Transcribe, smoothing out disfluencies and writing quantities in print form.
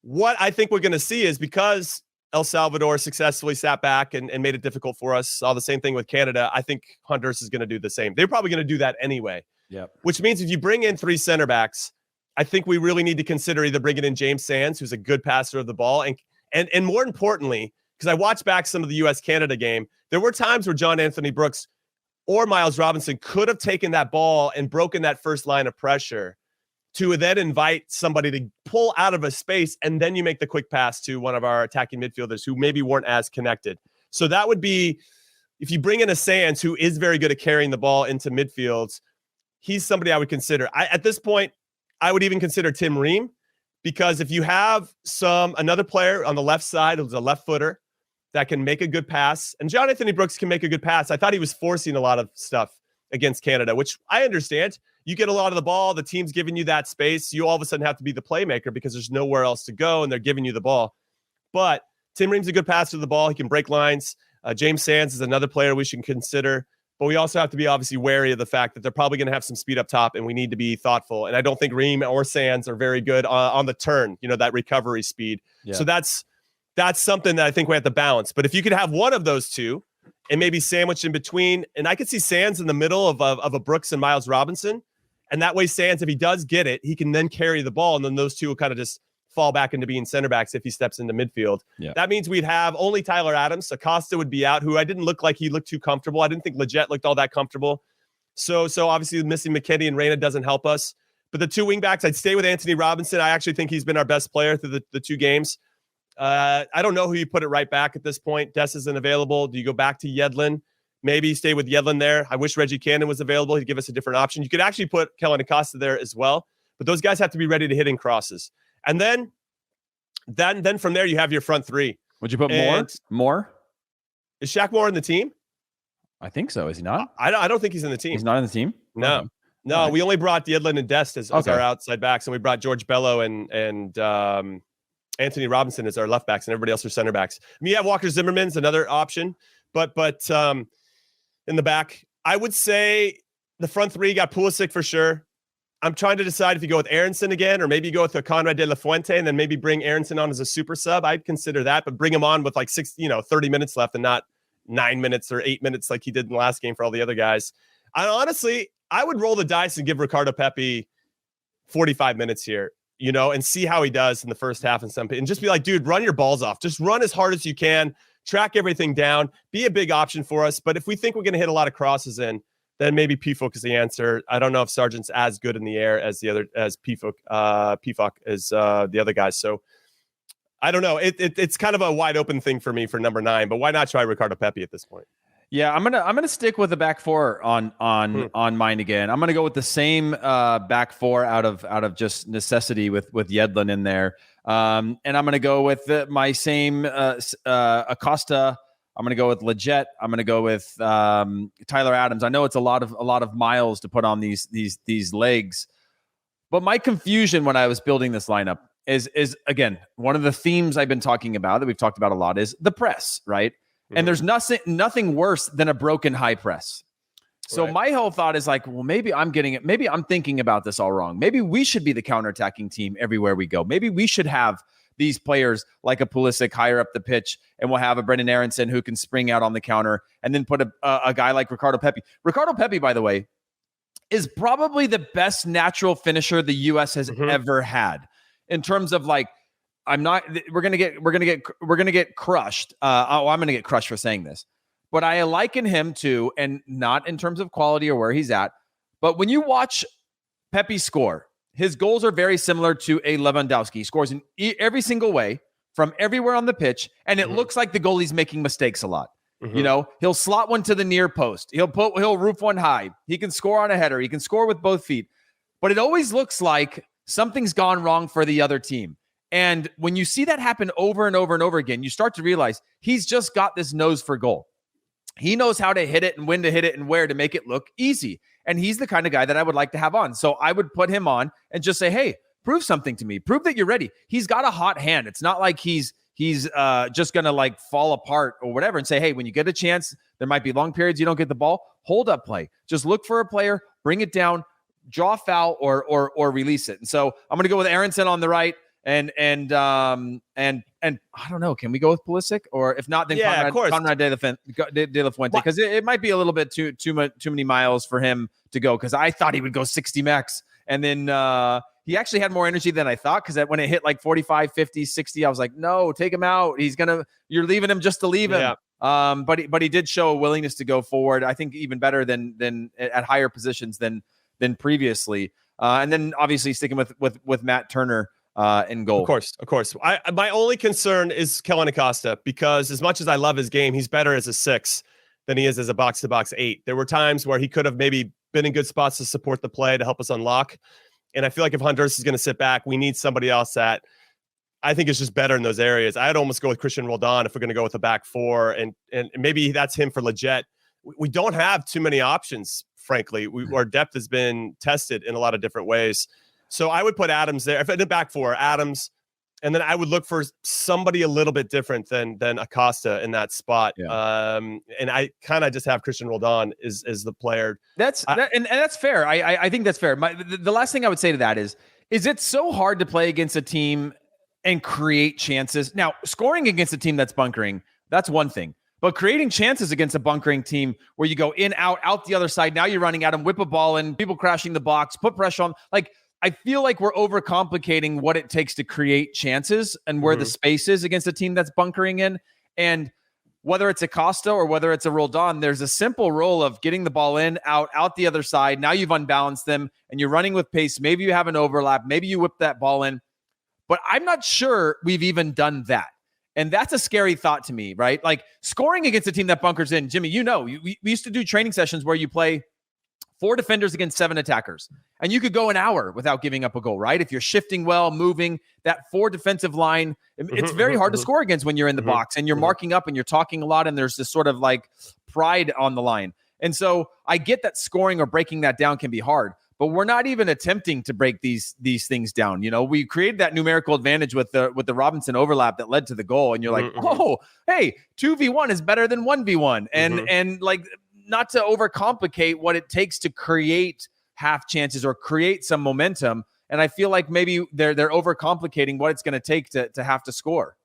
what I think we're going to see is because El Salvador successfully sat back and made it difficult for us, saw the same thing with Canada, I think Honduras is going to do the same. They're probably going to do that anyway. Yep. Which means if you bring in 3 center backs, I think we really need to consider either bringing in James Sands, who's a good passer of the ball, and more importantly, because I watched back some of the U.S.-Canada game, there were times where John Anthony Brooks or Miles Robinson could have taken that ball and broken that first line of pressure to then invite somebody to pull out of a space, and then you make the quick pass to one of our attacking midfielders who maybe weren't as connected. So that would be, if you bring in a Sands who is very good at carrying the ball into midfields, he's somebody I would consider. At this point, I would even consider Tim Ream, because if you have another player on the left side who's a left footer that can make a good pass, and John Anthony Brooks can make a good pass. I thought he was forcing a lot of stuff against Canada, which I understand. You get a lot of the ball, the team's giving you that space. You all of a sudden have to be the playmaker because there's nowhere else to go, and they're giving you the ball. But Tim Ream's a good passer of the ball. He can break lines. James Sands is another player we should consider. But we also have to be obviously wary of the fact that they're probably going to have some speed up top, and we need to be thoughtful. And I don't think Ream or Sands are very good on the turn, that recovery speed. Yeah. So that's something that I think we have to balance. But if you could have one of those two and maybe sandwich in between, and I could see Sands in the middle of a Brooks and Miles Robinson, and that way Sands, if he does get it, he can then carry the ball, and then those two will kind of just fall back into being center backs if he steps into midfield. Yeah. That means we'd have only Tyler Adams. Acosta would be out, who I didn't look like he looked too comfortable. I didn't think Leggett looked all that comfortable. So obviously missing McKennie and Reyna doesn't help us. But the 2 wingbacks, I'd stay with Anthony Robinson. I actually think he's been our best player through the 2 games. I don't know who you put it right back at this point. Dess isn't available. Do you go back to Yedlin? Maybe stay with Yedlin there. I wish Reggie Cannon was available. He'd give us a different option. You could actually put Kellen Acosta there as well. But those guys have to be ready to hit in crosses. And then from there, you have your front 3. Would you put Moore? Is Shaq Moore in the team? I think so. Is he not? I don't think he's in the team. He's not in the team? No. Okay. No, right. We only brought Yedlin and Dest as our outside backs, and we brought George Bello and Anthony Robinson as our left backs, and everybody else are center backs. I mean, you have Walker Zimmerman's another option, but in the back, I would say the front 3 got Pulisic for sure. I'm trying to decide if you go with Aronson again, or maybe you go with Conrad de la Fuente and then maybe bring Aronson on as a super sub. I'd consider that, but bring him on with like 30 minutes left and not 9 minutes or 8 minutes like he did in the last game for all the other guys. I would roll the dice and give Ricardo Pepi 45 minutes here, and see how he does in the first half and just be like, dude, run your balls off. Just run as hard as you can, track everything down, be a big option for us. But if we think we're going to hit a lot of crosses in, then maybe Pefok is the answer. I don't know if Sargent's as good in the air as Pefok is the other guys. So I don't know. It's kind of a wide open thing for me for number 9, but why not try Ricardo Pepi at this point? Yeah, I'm gonna stick with the back 4 on mine again. I'm gonna go with the same back 4 out of just necessity with Yedlin in there, and I'm gonna go with my same Acosta. I'm going to go with Leggett. I'm going to go with Tyler Adams. I know it's a lot of miles to put on these legs, but my confusion when I was building this lineup is again, one of the themes I've been talking about that we've talked about a lot is the press, right? Mm-hmm. And there's nothing worse than a broken high press. So my whole thought is like, well, maybe I'm getting it. Maybe I'm thinking about this all wrong. Maybe we should be the counterattacking team everywhere we go. Maybe we should have these players like a Pulisic higher up the pitch, and we'll have a Brendan Aronson who can spring out on the counter, and then put a guy like Ricardo Pepi. Ricardo Pepi, by the way, is probably the best natural finisher the U.S. has ever had in terms of like, we're gonna get crushed. I'm gonna get crushed for saying this, but I liken him to, and not in terms of quality or where he's at, but when you watch Pepi score, his goals are very similar to a Lewandowski. He scores in every single way from everywhere on the pitch, and it looks like the goalie's making mistakes a lot. He'll slot one to the near post. He'll roof one high. He can score on a header. He can score with both feet. But it always looks like something's gone wrong for the other team. And when you see that happen over and over and over again, you start to realize he's just got this nose for goal. He knows how to hit it and when to hit it and where to make it look easy. And he's the kind of guy that I would like to have on. So I would put him on and just say, hey, prove something to me. Prove that you're ready. He's got a hot hand. It's not like he's just going to like fall apart or whatever, and say, hey, when you get a chance, there might be long periods you don't get the ball. Hold up play. Just look for a player, bring it down, draw foul or release it. And so I'm going to go with Aronson on the right. And I don't know, can we go with Pulisic, or if not, then Conrad de la Fuente, because it might be a little bit too many miles for him to go, because I thought he would go 60 max, and then he actually had more energy than I thought, because when it hit like 45, 50, 60, I was like, no, take him out. You're leaving him just to leave him. Yeah. But he did show a willingness to go forward. I think even better than at higher positions than previously. And then obviously sticking with Matt Turner in goal. Of course. My only concern is Kellen Acosta, because as much as I love his game, he's better as a 6 than he is as a box-to-box 8. There were times where he could have maybe been in good spots to support the play, to help us unlock. And I feel like if Honduras is going to sit back, we need somebody else that I think is just better in those areas. I'd almost go with Christian Roldan if we're going to go with a back 4, and maybe that's him for Leggett. We don't have too many options, frankly. Our depth has been tested in a lot of different ways. So I would put Adams there. If I did back 4, Adams, and then I would look for somebody a little bit different than Acosta in that spot. Yeah. And I kind of just have Christian Roldan is the player. That's fair. I think that's fair. The last thing I would say to that is it so hard to play against a team and create chances? Now, scoring against a team that's bunkering, that's one thing. But creating chances against a bunkering team where you go in, out the other side, now you're running at them, whip a ball in, people crashing the box, put pressure on, I feel like we're overcomplicating what it takes to create chances and where the space is against a team that's bunkering in. And whether it's Acosta or whether it's a Roldan, there's a simple role of getting the ball in, out the other side. Now you've unbalanced them and you're running with pace. Maybe you have an overlap. Maybe you whip that ball in. But I'm not sure we've even done that. And that's a scary thought to me, right? Like scoring against a team that bunkers in. Jimmy, we used to do training sessions where you play 4 defenders against 7 attackers. And you could go an hour without giving up a goal, right? If you're shifting well, moving, that 4 defensive line, it's very hard to score against when you're in the box and you're marking up and you're talking a lot and there's this sort of like pride on the line. And so I get that scoring or breaking that down can be hard, but we're not even attempting to break these things down. We created that numerical advantage with the Robinson overlap that led to the goal. And you're like, oh, hey, 2v1 is better than 1v1. And like, not to overcomplicate what it takes to create half chances or create some momentum. And I feel like maybe they're overcomplicating what it's going to take to have to score.